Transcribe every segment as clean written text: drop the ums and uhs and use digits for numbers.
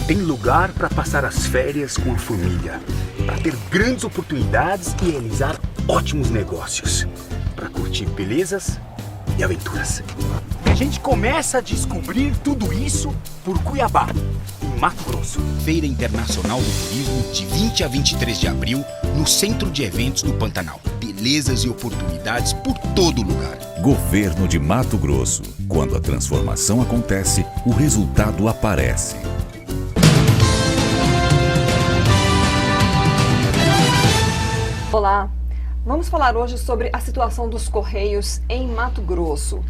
Tem lugar para passar as férias com a família, para ter grandes oportunidades e realizar ótimos negócios, para curtir belezas e aventuras. E a gente começa a descobrir tudo isso por Cuiabá, em Mato Grosso. Feira Internacional do Turismo, de 20 a 23 de abril, no Centro de Eventos do Pantanal. Belezas e oportunidades por todo lugar. Governo de Mato Grosso. Quando a transformação acontece, o resultado aparece. Olá, vamos falar hoje sobre a situação dos Correios em Mato Grosso.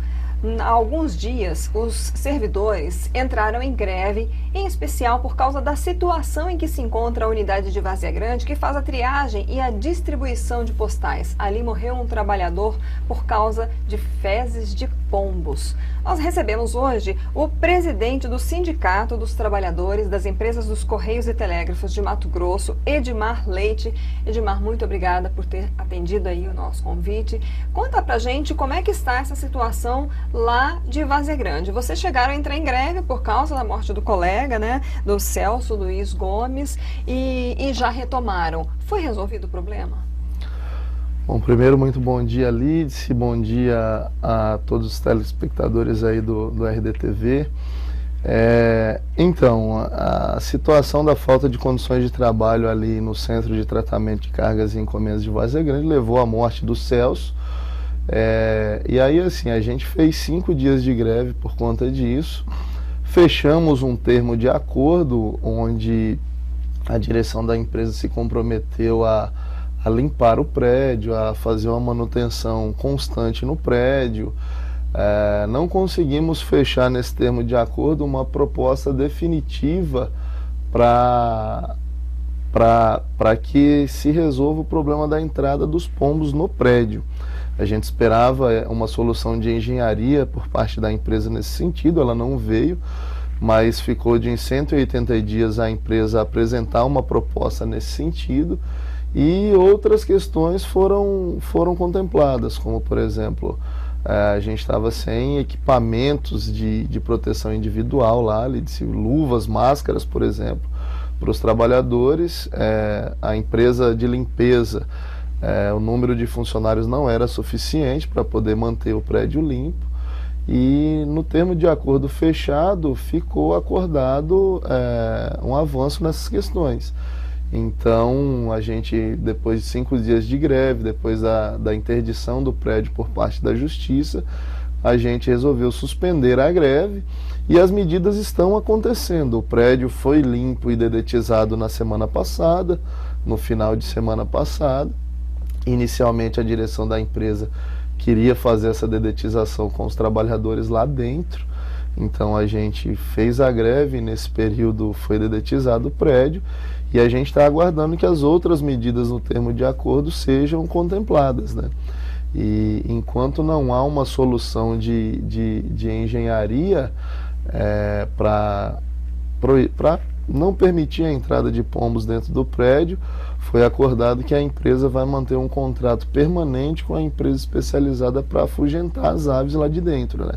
Há alguns dias, os servidores entraram em greve, em especial por causa da situação em que se encontra a unidade de Várzea Grande, que faz a triagem e a distribuição de postais. Ali morreu um trabalhador por causa de fezes de pombos. Nós recebemos hoje o presidente do Sindicato dos Trabalhadores das Empresas dos Correios e Telégrafos de Mato Grosso, Edmar Leite. Edmar, muito obrigada por ter atendido aí o nosso convite. Conta pra gente como é que está essa situação lá de Várzea Grande. Vocês chegaram a entrar em greve por causa da morte do colega, né, do Celso Luiz Gomes, e já retomaram. Foi resolvido o problema? Bom, primeiro, muito bom dia, Lídice, bom dia a todos os telespectadores aí do RDTV. Então, a situação da falta de condições de trabalho ali no Centro de Tratamento de Cargas e Encomendas de Várzea Grande levou à morte do Celso. E aí, assim, a gente fez 5 dias de greve por conta disso. Fechamos um termo de acordo onde a direção da empresa se comprometeu a limpar o prédio, a fazer uma manutenção constante no prédio. Não conseguimos fechar nesse termo de acordo uma proposta definitiva para que se resolva o problema da entrada dos pombos no prédio. A gente esperava uma solução de engenharia por parte da empresa nesse sentido, ela não veio, mas ficou de em 180 dias a empresa apresentar uma proposta nesse sentido. E outras questões foram contempladas, como por exemplo, a gente estava sem equipamentos de proteção individual lá, luvas, máscaras, por exemplo, para os trabalhadores. A empresa de limpeza, o número de funcionários não era suficiente para poder manter o prédio limpo. E no termo de acordo fechado, ficou acordado um avanço nessas questões. Então, a gente, depois de 5 dias de greve, depois da interdição do prédio por parte da Justiça, a gente resolveu suspender a greve e as medidas estão acontecendo. O prédio foi limpo e dedetizado na semana passada, no final de semana passada. Inicialmente, a direção da empresa queria fazer essa dedetização com os trabalhadores lá dentro. Então, a gente fez a greve, nesse período foi dedetizado o prédio. E a gente está aguardando que as outras medidas no termo de acordo sejam contempladas, né? E enquanto não há uma solução de engenharia para não permitir a entrada de pombos dentro do prédio, foi acordado que a empresa vai manter um contrato permanente com a empresa especializada para afugentar as aves lá de dentro, né?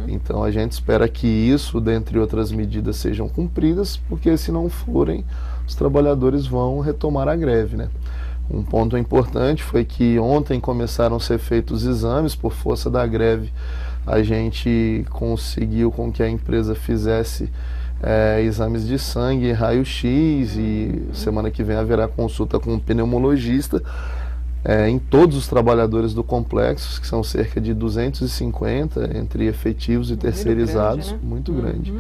Então a gente espera que isso, dentre outras medidas, sejam cumpridas, porque se não forem, os trabalhadores vão retomar a greve, né? Um ponto importante foi que ontem começaram a ser feitos exames. Por força da greve, a gente conseguiu com que a empresa fizesse exames de sangue, raio-x, e semana que vem haverá consulta com um pneumologista em todos os trabalhadores do complexo, que são cerca de 250, entre efetivos e terceirizados, muito grande.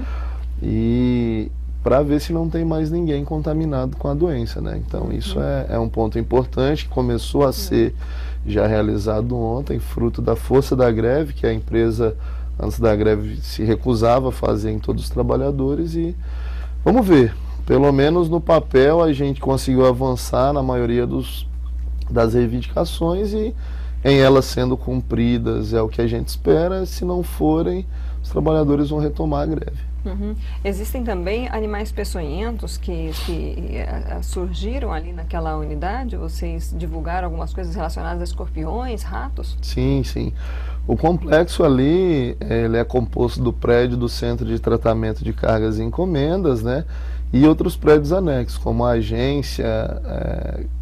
E para ver se não tem mais ninguém contaminado com a doença, né? Então isso é um ponto importante que começou a ser já realizado ontem, fruto da força da greve, que a empresa, antes da greve, se recusava a fazer em todos os trabalhadores. E vamos ver, pelo menos no papel a gente conseguiu avançar na maioria das reivindicações, e em elas sendo cumpridas é o que a gente espera. Se não forem, os trabalhadores vão retomar a greve. Existem também animais peçonhentos que surgiram ali naquela unidade? Vocês divulgaram algumas coisas relacionadas a escorpiões, ratos? Sim, sim. O complexo ali, ele é composto do prédio do Centro de Tratamento de Cargas e Encomendas, né? e outros prédios anexos, como a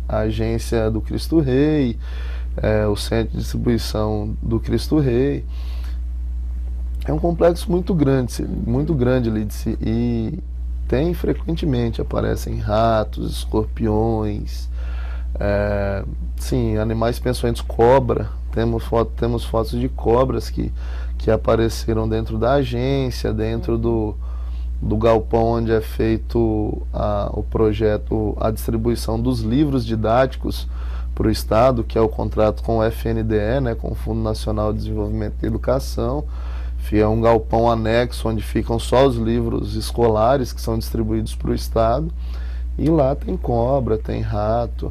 agência do Cristo Rei, o centro de distribuição do Cristo Rei. É um complexo muito grande, Lídice, e frequentemente aparecem ratos, escorpiões, sim, animais peçonhentos, cobra. Temos fotos de cobras que apareceram dentro da agência, dentro do galpão onde é feito o projeto, a distribuição dos livros didáticos para o Estado, que é o contrato com o FNDE, né, com o Fundo Nacional de Desenvolvimento e Educação. É um galpão anexo onde ficam só os livros escolares que são distribuídos para o Estado, e lá tem cobra, tem rato.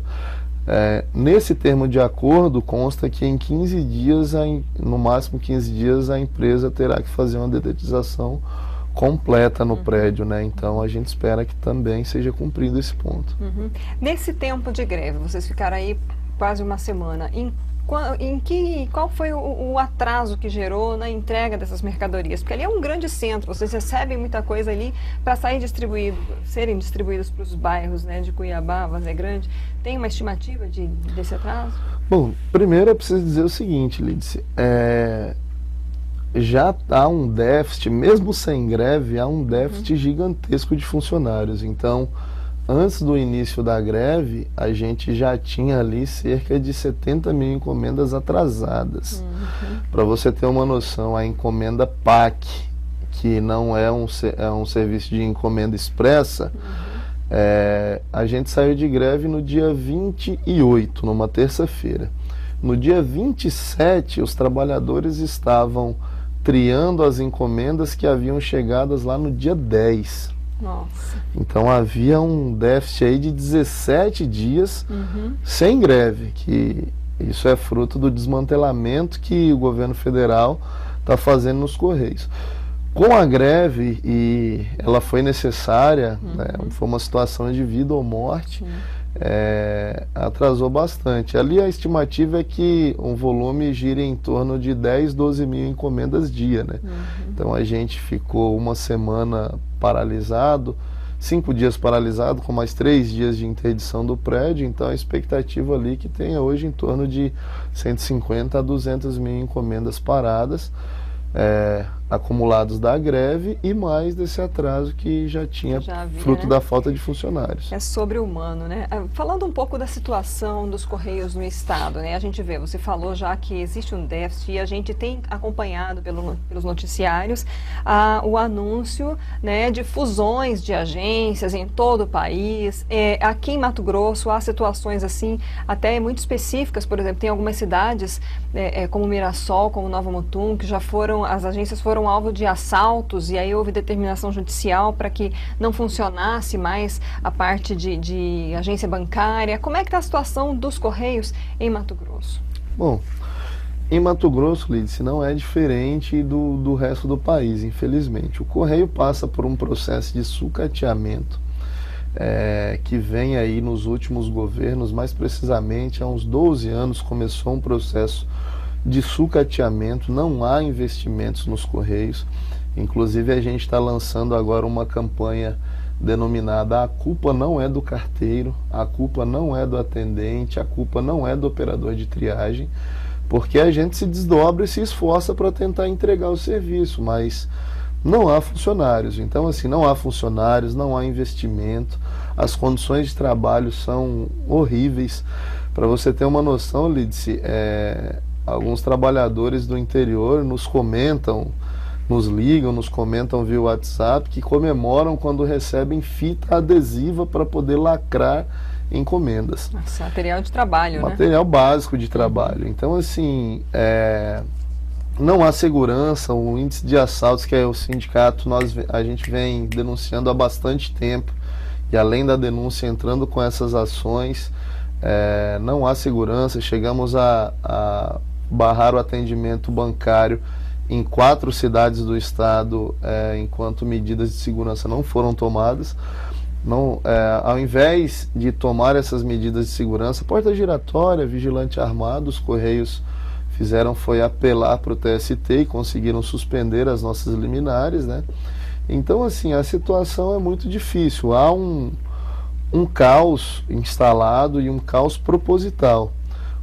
Nesse termo de acordo consta que em 15 dias, no máximo 15 dias, a empresa terá que fazer uma dedetização completa no prédio, né? Então a gente espera que também seja cumprido esse ponto. Nesse tempo de greve, vocês ficaram aí quase uma semana. Qual foi o atraso que gerou na entrega dessas mercadorias? Porque ali é um grande centro, vocês recebem muita coisa ali para serem distribuídos para os bairros, né, de Cuiabá, Várzea Grande. Tem uma estimativa desse atraso? Bom, primeiro é preciso dizer o seguinte, Lídice, já há um déficit, mesmo sem greve, há um déficit gigantesco de funcionários. Então, antes do início da greve, a gente já tinha ali cerca de 70 mil encomendas atrasadas. Para você ter uma noção, a encomenda PAC, que não é um serviço de encomenda expressa, a gente saiu de greve no dia 28, numa terça-feira. No dia 27, os trabalhadores estavam triando as encomendas que haviam chegadas lá no dia 10. Nossa. Então havia um déficit aí de 17 dias sem greve, que isso é fruto do desmantelamento que o governo federal está fazendo nos Correios. Com a greve, e ela foi necessária, né, foi uma situação de vida ou morte, atrasou bastante. Ali a estimativa é que um volume gira em torno de 10, 12 mil encomendas dia, né? Então a gente ficou uma semana paralisado, 5 dias paralisado, com mais 3 dias de interdição do prédio. Então a expectativa ali que tenha hoje em torno de 150 a 200 mil encomendas paradas, acumulados da greve, e mais desse atraso que já tinha fruto, né, da falta de funcionários. É sobre-humano, né? Falando um pouco da situação dos Correios no Estado, né? A gente vê, você falou já que existe um déficit, e a gente tem acompanhado pelos noticiários o anúncio, né, de fusões de agências em todo o país. Aqui em Mato Grosso há situações assim, até muito específicas. Por exemplo, tem algumas cidades como Mirassol, como Nova Mutum, que as agências foram alvo de assaltos, e aí houve determinação judicial para que não funcionasse mais a parte de agência bancária. Como é que está a situação dos Correios em Mato Grosso? Bom, em Mato Grosso, Lídice, não é diferente do resto do país, infelizmente. O Correio passa por um processo de sucateamento que vem aí nos últimos governos. Mais precisamente, há uns 12 anos começou um processo de sucateamento. Não há investimentos nos Correios. Inclusive a gente está lançando agora uma campanha denominada "A culpa não é do carteiro, a culpa não é do atendente, a culpa não é do operador de triagem", porque a gente se desdobra e se esforça para tentar entregar o serviço, mas não há funcionários. Então, assim, não há funcionários, não há investimento, as condições de trabalho são horríveis. Para você ter uma noção, Lídice, alguns trabalhadores do interior nos comentam, nos ligam, nos comentam via WhatsApp, que comemoram quando recebem fita adesiva para poder lacrar encomendas. Nossa, material de trabalho, material básico de trabalho. Então, assim, não há segurança. O índice de assaltos, que é o sindicato, a gente vem denunciando há bastante tempo, e além da denúncia, entrando com essas ações, não há segurança. Chegamos a barrar o atendimento bancário em 4 cidades do estado, enquanto medidas de segurança não foram tomadas. Ao invés de tomar essas medidas de segurança, porta giratória, vigilante armado, os Correios fizeram foi apelar para o TST e conseguiram suspender as nossas liminares, né? Então, assim, a situação é muito difícil. Há um caos instalado e um caos proposital.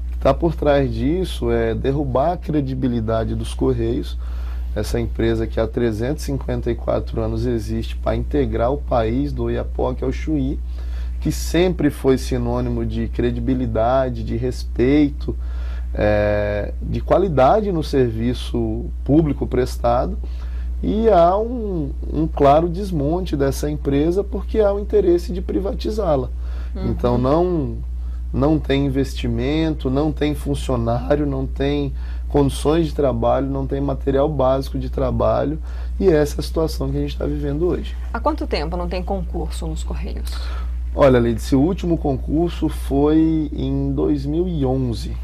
O que está por trás disso é derrubar a credibilidade dos Correios, essa empresa que há 354 anos existe para integrar o país do Oiapoque ao Chuí, que sempre foi sinônimo de credibilidade, de respeito, de qualidade no serviço público prestado, e há um claro desmonte dessa empresa porque há o interesse de privatizá-la. Então não tem investimento, não tem funcionário, não tem condições de trabalho, não tem material básico de trabalho, e essa é a situação que a gente está vivendo hoje. Há quanto tempo não tem concurso nos Correios? Olha, Leidice, o último concurso foi em 2011.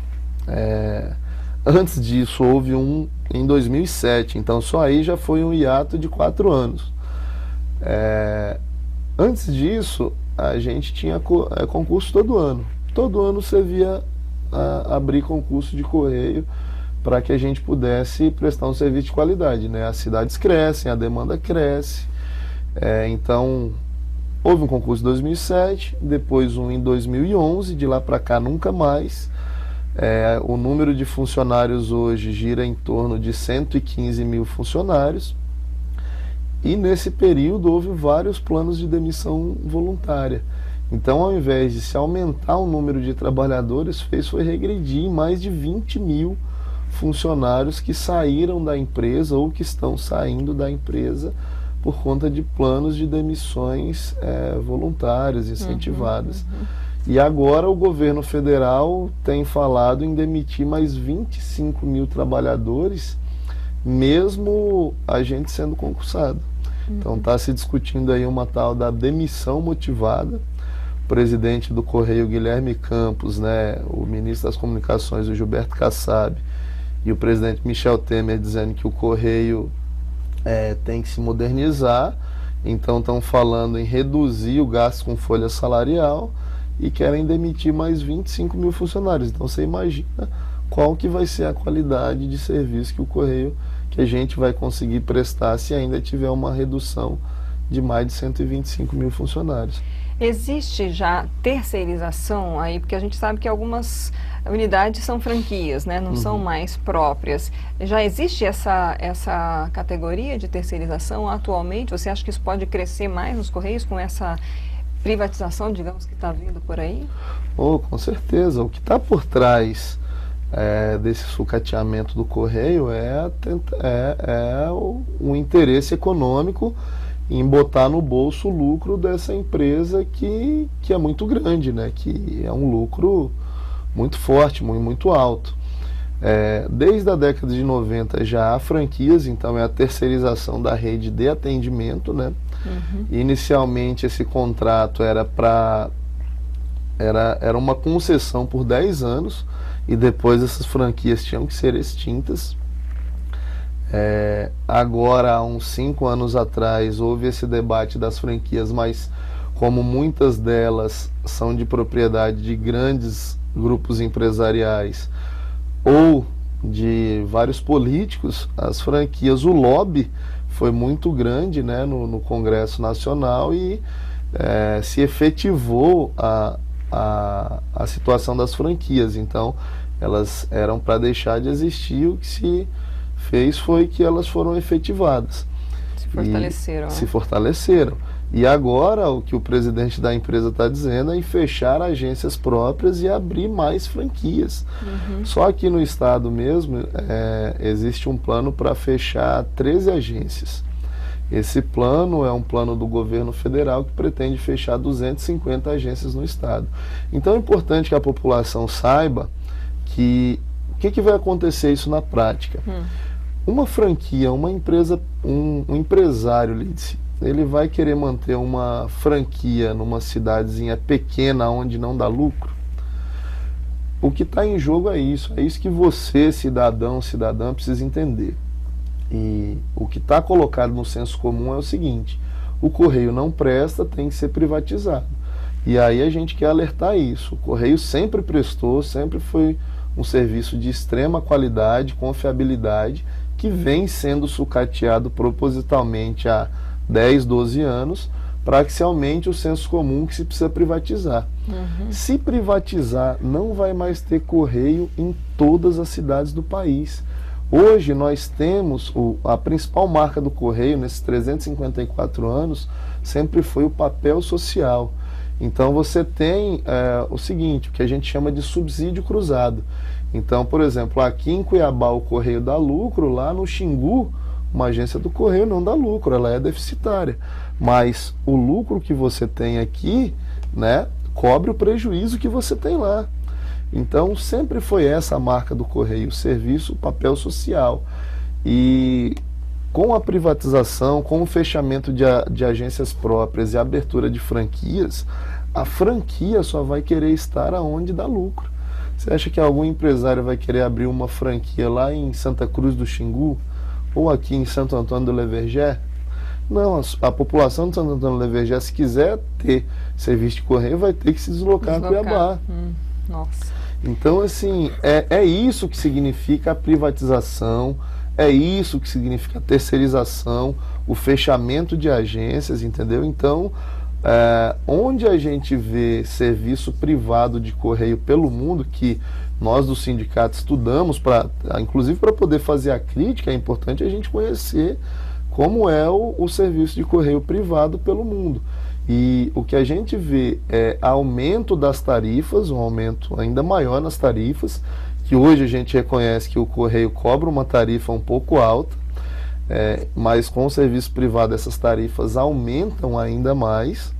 Antes disso houve um em 2007, então só aí já foi um hiato de 4 anos. Antes disso, a gente tinha concurso todo ano. Todo ano você via abrir concurso de correio para que a gente pudesse prestar um serviço de qualidade, né? As cidades crescem, a demanda cresce. Então, houve um concurso em 2007, depois um em 2011, de lá para cá nunca mais. O número de funcionários hoje gira em torno de 115 mil funcionários, e nesse período houve vários planos de demissão voluntária. Então, ao invés de se aumentar o número de trabalhadores, foi regredir em mais de 20 mil funcionários que saíram da empresa ou que estão saindo da empresa por conta de planos de demissões voluntárias, incentivadas. E agora o governo federal tem falado em demitir mais 25 mil trabalhadores, mesmo a gente sendo concursado. Então está se discutindo aí uma tal da demissão motivada. O presidente do Correio, Guilherme Campos, né, o ministro das Comunicações, o Gilberto Kassab, e o presidente Michel Temer dizendo que o Correio tem que se modernizar. Então estão falando em reduzir o gasto com folha salarial e querem demitir mais 25 mil funcionários. Então você imagina qual que vai ser a qualidade de serviço que o Correio, que a gente vai conseguir prestar se ainda tiver uma redução de mais de 125 mil funcionários. Existe já terceirização aí, porque a gente sabe que algumas unidades são franquias, né? Não são mais próprias. Já existe essa categoria de terceirização atualmente? Você acha que isso pode crescer mais nos Correios com essa privatização, digamos, que está vindo por aí? Com certeza. O que está por trás desse sucateamento do Correio o interesse econômico em botar no bolso o lucro dessa empresa que é muito grande, né? Que é um lucro muito forte, muito alto. Desde a década de 90 já há franquias, então é a terceirização da rede de atendimento, né? Inicialmente esse contrato era uma concessão por 10 anos, e depois essas franquias tinham que ser extintas. Agora, há uns 5 anos atrás, houve esse debate das franquias, mas como muitas delas são de propriedade de grandes grupos empresariais ou de vários políticos, as franquias, o lobby foi muito grande, né, no Congresso Nacional, e se efetivou a situação das franquias. Então, elas eram para deixar de existir. O que se fez foi que elas foram efetivadas. Se fortaleceram. E agora o que o presidente da empresa está dizendo é em fechar agências próprias e abrir mais franquias. Só aqui no estado mesmo existe um plano para fechar 13 agências. Esse plano é um plano do governo federal que pretende fechar 250 agências no estado. Então é importante que a população saiba que o que vai acontecer isso na prática. Uma franquia, uma empresa, um empresário, Lídice, ele vai querer manter uma franquia numa cidadezinha pequena onde não dá lucro? O que está em jogo é isso que você, cidadão, cidadã, precisa entender. E o que está colocado no senso comum é o seguinte: o Correio não presta, tem que ser privatizado. E aí a gente quer alertar isso. O Correio sempre prestou, sempre foi um serviço de extrema qualidade, confiabilidade, que vem sendo sucateado propositalmente há 10, 12 anos, para que se aumente o senso comum que se precisa privatizar. Se privatizar, não vai mais ter correio em todas as cidades do país. Hoje nós temos a principal marca do correio, nesses 354 anos, sempre foi o papel social. Então você tem o seguinte, o que a gente chama de subsídio cruzado. Então, por exemplo, aqui em Cuiabá o correio dá lucro, lá no Xingu, uma agência do correio não dá lucro, ela é deficitária. Mas o lucro que você tem aqui, né, cobre o prejuízo que você tem lá. Então, sempre foi essa a marca do correio, o serviço, o papel social. E com a privatização, com o fechamento de agências próprias e a abertura de franquias, a franquia só vai querer estar aonde dá lucro. Você acha que algum empresário vai querer abrir uma franquia lá em Santa Cruz do Xingu ou aqui em Santo Antônio do Levergé? Não, a população de Santo Antônio do Levergé, se quiser ter serviço de correio, vai ter que se deslocar a Cuiabá. Nossa. Então, assim, é isso que significa a privatização, é isso que significa a terceirização, o fechamento de agências, entendeu? Então, onde a gente vê serviço privado de correio pelo mundo, que nós do sindicato estudamos, inclusive para poder fazer a crítica, é importante a gente conhecer como é o serviço de correio privado pelo mundo. E o que a gente vê é aumento das tarifas, um aumento ainda maior nas tarifas, que hoje a gente reconhece que o correio cobra uma tarifa um pouco alta, mas com o serviço privado essas tarifas aumentam ainda mais,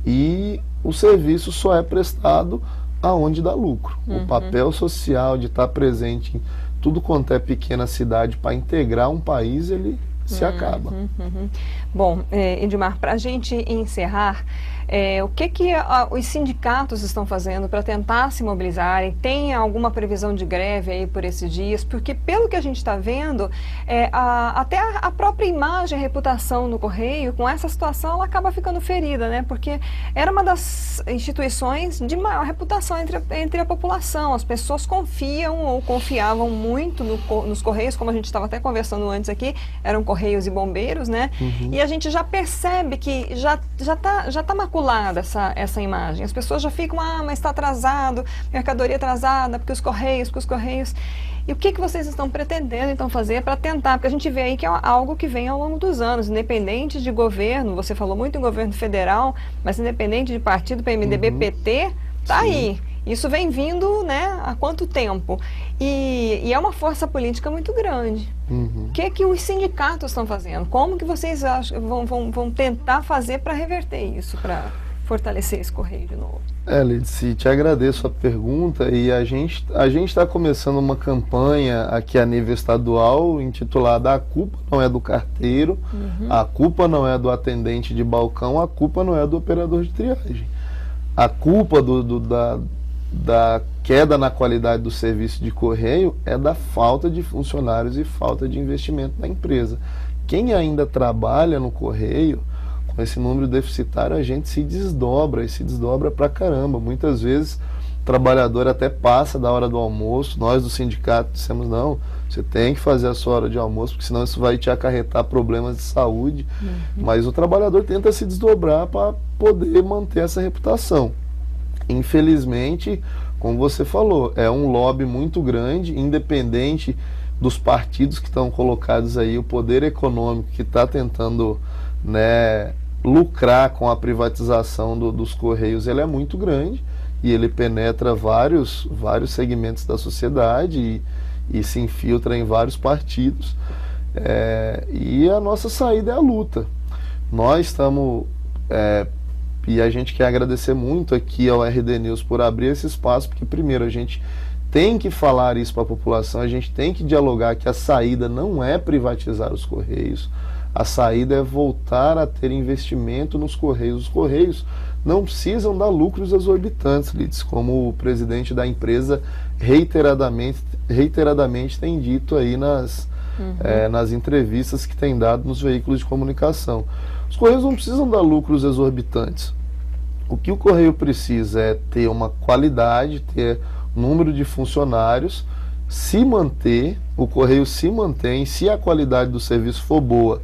e o serviço só é prestado aonde dá lucro. O papel social de estar presente em tudo quanto é pequena cidade para integrar um país, ele se acaba. Bom, Edmar, para a gente encerrar, o que os sindicatos estão fazendo para tentar se mobilizarem? Tem alguma previsão de greve aí por esses dias? Porque pelo que a gente está vendo, até a própria imagem, a reputação do Correio, com essa situação, ela acaba ficando ferida, né? Porque era uma das instituições de maior reputação entre a população. As pessoas confiam ou confiavam muito nos Correios, como a gente estava até conversando antes aqui, eram Correios e Bombeiros, né? E a gente já percebe que já tá maculada essa imagem. As pessoas já ficam, mas está atrasado, mercadoria atrasada, porque os Correios. E o que vocês estão pretendendo, então, fazer para tentar? Porque a gente vê aí que é algo que vem ao longo dos anos, independente de governo, você falou muito em governo federal, mas independente de partido, PMDB, PT, tá aí. Isso vem vindo, né, há quanto tempo? E é uma força política muito grande. O que os sindicatos estão fazendo? Como que vocês vão tentar fazer para reverter isso, para fortalecer esse correio de novo? Lidice, te agradeço a pergunta, e a gente está começando uma campanha aqui a nível estadual intitulada "A culpa não é do carteiro, a culpa não é do atendente de balcão, a culpa não é do operador de triagem". A culpa da queda na qualidade do serviço de correio é da falta de funcionários e falta de investimento na empresa. Quem ainda trabalha no correio, com esse número deficitário, a gente se desdobra, e se desdobra pra caramba. Muitas vezes o trabalhador até passa da hora do almoço. Nós do sindicato dissemos: não, você tem que fazer a sua hora de almoço, porque senão isso vai te acarretar problemas de saúde. Mas o trabalhador tenta se desdobrar para poder manter essa reputação. Infelizmente, como você falou, é um lobby muito grande, independente dos partidos que estão colocados aí, o poder econômico que está tentando, né, lucrar com a privatização dos Correios, ele é muito grande, e ele penetra vários segmentos da sociedade e se infiltra em vários partidos. E a nossa saída é a luta. Nós estamos... E a gente quer agradecer muito aqui ao RD News por abrir esse espaço, porque primeiro a gente tem que falar isso para a população, a gente tem que dialogar que a saída não é privatizar os Correios, a saída é voltar a ter investimento nos Correios. Os Correios não precisam dar lucros exorbitantes, Lides, como o presidente da empresa reiteradamente tem dito aí nas entrevistas que tem dado nos veículos de comunicação. Os Correios não precisam dar lucros exorbitantes. O que o Correio precisa é ter uma qualidade, ter número de funcionários, se manter, o Correio se mantém, se a qualidade do serviço for boa,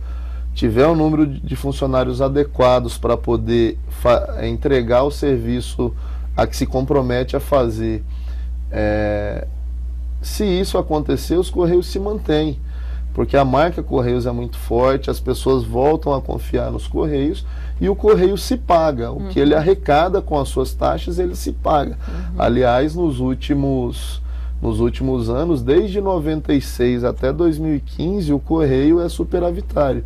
tiver o número de funcionários adequados para poder entregar o serviço a que se compromete a fazer, se isso acontecer, os Correios se mantêm, porque a marca Correios é muito forte, as pessoas voltam a confiar nos Correios e o Correio se paga. O que ele arrecada com as suas taxas, ele se paga. Aliás, nos últimos anos, desde 96 até 2015, o Correio é superavitário,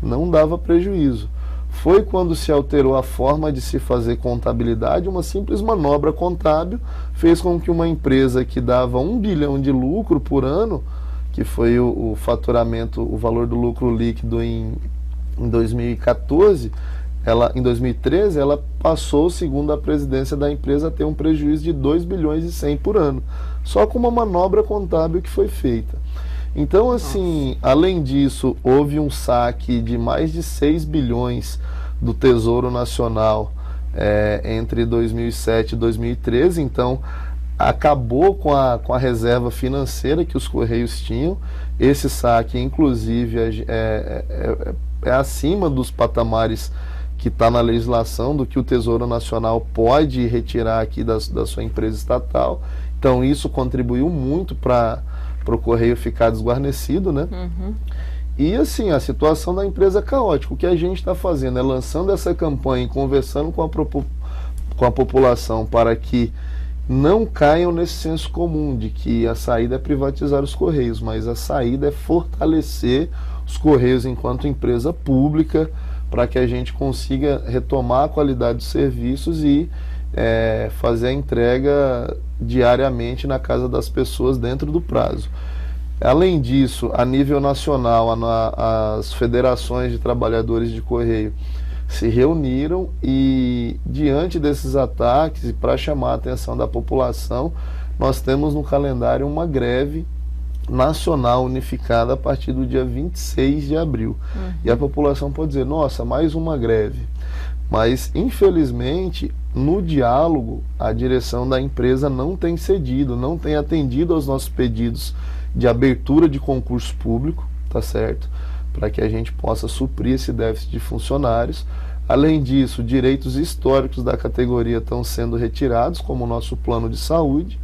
não dava prejuízo. Foi quando se alterou a forma de se fazer contabilidade, uma simples manobra contábil fez com que uma empresa que dava 1 bilhão de lucro por ano, que foi o faturamento, o valor do lucro líquido em 2014, em 2013, ela passou, segundo a presidência da empresa, a ter um prejuízo de 2 bilhões e 100 por ano, só com uma manobra contábil que foi feita. Então, assim, além disso, houve um saque de mais de 6 bilhões do Tesouro Nacional entre 2007 e 2013, então acabou com a reserva financeira que os Correios tinham. Esse saque, inclusive, é acima dos patamares que está na legislação, do que o Tesouro Nacional pode retirar aqui da sua empresa estatal. Então, isso contribuiu muito para o Correio ficar desguarnecido, né? E assim, a situação da empresa é caótica. O que a gente está fazendo é lançando essa campanha, conversando com a população para que não caiam nesse senso comum de que a saída é privatizar os Correios, mas a saída é fortalecer os Correios enquanto empresa pública, para que a gente consiga retomar a qualidade dos serviços e fazer a entrega diariamente na casa das pessoas dentro do prazo. Além disso, a nível nacional, as federações de trabalhadores de Correio se reuniram e, diante desses ataques e para chamar a atenção da população, nós temos no calendário uma greve nacional unificada a partir do dia 26 de abril. E a população pode dizer, nossa, mais uma greve. Mas, infelizmente, no diálogo, a direção da empresa não tem cedido, não tem atendido aos nossos pedidos de abertura de concurso público, tá certo? Para que a gente possa suprir esse déficit de funcionários. Além disso, direitos históricos da categoria estão sendo retirados, como o nosso plano de saúde,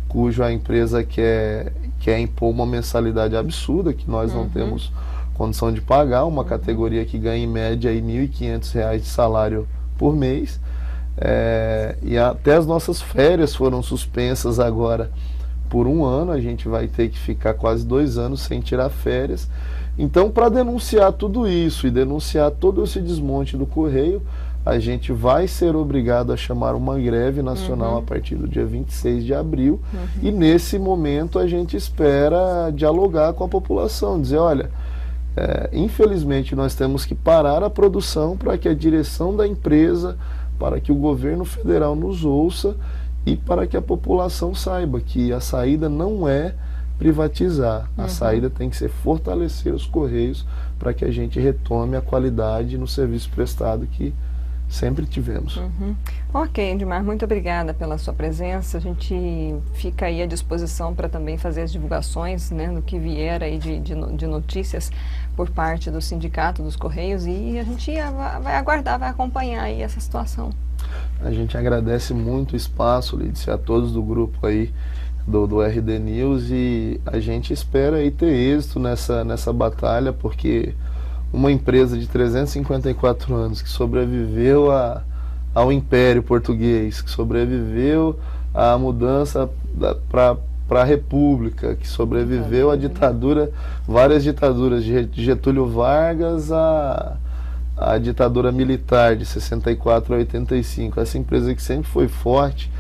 cujo a empresa quer impor uma mensalidade absurda, que nós não temos condição de pagar, uma categoria que ganha em média R$ 1.500 de salário por mês. E até as nossas férias foram suspensas agora por 1 ano, a gente vai ter que ficar quase 2 anos sem tirar férias. Então, para denunciar tudo isso e denunciar todo esse desmonte do Correio, a gente vai ser obrigado a chamar uma greve nacional a partir do dia 26 de abril. E nesse momento a gente espera dialogar com a população, dizer, olha, infelizmente nós temos que parar a produção para que a direção da empresa, para que o governo federal nos ouça e para que a população saiba que a saída não é privatizar, a saída tem que ser fortalecer os Correios para que a gente retome a qualidade no serviço prestado que sempre tivemos. Ok, Edmar, muito obrigada pela sua presença. A gente fica aí à disposição para também fazer as divulgações, né, do que vier aí de notícias por parte do Sindicato dos Correios, e a gente vai aguardar, vai acompanhar aí essa situação. A gente agradece muito o espaço, Lídice, a todos do grupo aí do RD News, e a gente espera aí ter êxito nessa batalha, porque uma empresa de 354 anos que sobreviveu ao Império Português, que sobreviveu à mudança para a República, que sobreviveu à ditadura, várias ditaduras, de Getúlio Vargas à ditadura militar de 64 a 85. Essa empresa que sempre foi forte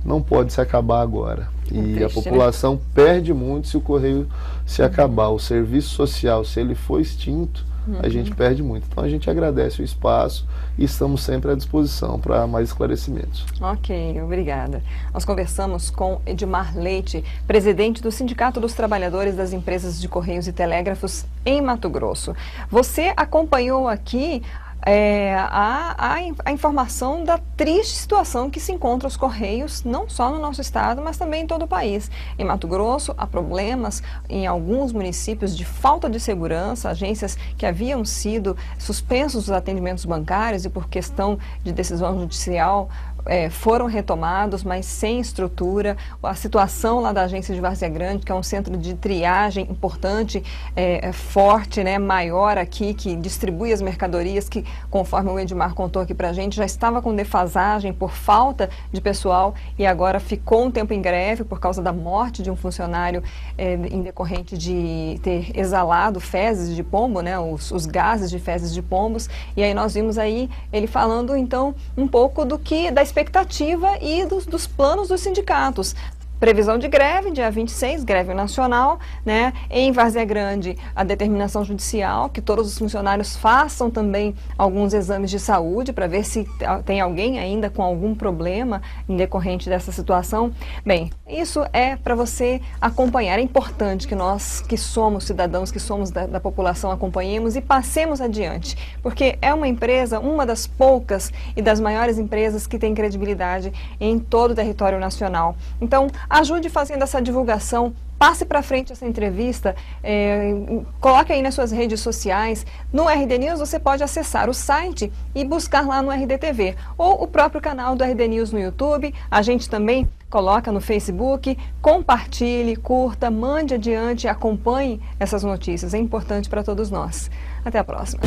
não pode se acabar agora. E a população perde muito se o Correio se acabar. O serviço social, se ele for extinto, a gente perde muito. Então a gente agradece o espaço e estamos sempre à disposição para mais esclarecimentos. Ok, obrigada. Nós conversamos com Edmar Leite, presidente do Sindicato dos Trabalhadores das Empresas de Correios e Telégrafos em Mato Grosso. Você acompanhou aqui a informação da triste situação que se encontra os Correios, não só no nosso estado, mas também em todo o país. Em Mato Grosso, há problemas em alguns municípios de falta de segurança, agências que haviam sido suspensos os atendimentos bancários e por questão de decisão judicial foram retomados, mas sem estrutura. A situação lá da agência de Várzea Grande, que é um centro de triagem importante, forte, né, maior aqui, que distribui as mercadorias, que, conforme o Edmar contou aqui pra gente, já estava com defasagem por falta de pessoal e agora ficou um tempo em greve por causa da morte de um funcionário em decorrente de ter exalado fezes de pombo, né, os gases de fezes de pombos. E aí nós vimos aí ele falando, então, um pouco da expectativa e dos planos dos sindicatos. Previsão de greve, dia 26, greve nacional, né? Em Várzea Grande, a determinação judicial, que todos os funcionários façam também alguns exames de saúde para ver se tem alguém ainda com algum problema em decorrente dessa situação. Bem, isso é para você acompanhar. É importante que nós, que somos cidadãos, que somos da população, acompanhemos e passemos adiante, porque é uma empresa, uma das poucas e das maiores empresas que tem credibilidade em todo o território nacional. Então, ajude fazendo essa divulgação, passe para frente essa entrevista, coloque aí nas suas redes sociais. No RD News você pode acessar o site e buscar lá no RDTV, ou o próprio canal do RD News no YouTube. A gente também coloca no Facebook, compartilhe, curta, mande adiante, acompanhe essas notícias. É importante para todos nós. Até a próxima.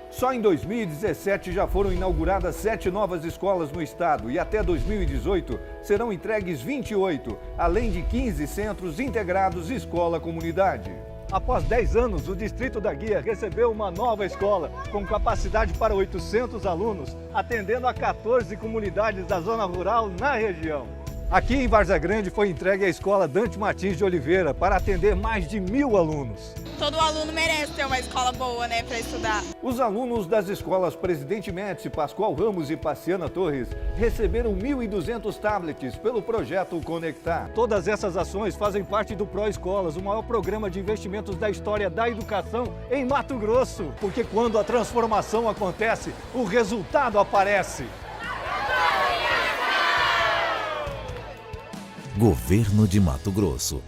Só em 2017 já foram inauguradas 7 novas escolas no estado e até 2018 serão entregues 28, além de 15 centros integrados escola-comunidade. Após 10 anos, o Distrito da Guia recebeu uma nova escola com capacidade para 800 alunos, atendendo a 14 comunidades da zona rural na região. Aqui em Várzea Grande foi entregue a escola Dante Martins de Oliveira para atender mais de 1000 alunos. Todo aluno merece ter uma escola boa, né, para estudar. Os alunos das escolas Presidente Médici, Pascoal Ramos e Paciana Torres receberam 1.200 tablets pelo projeto Conectar. Todas essas ações fazem parte do Pro Escolas, o maior programa de investimentos da história da educação em Mato Grosso. Porque quando a transformação acontece, o resultado aparece. Governo de Mato Grosso.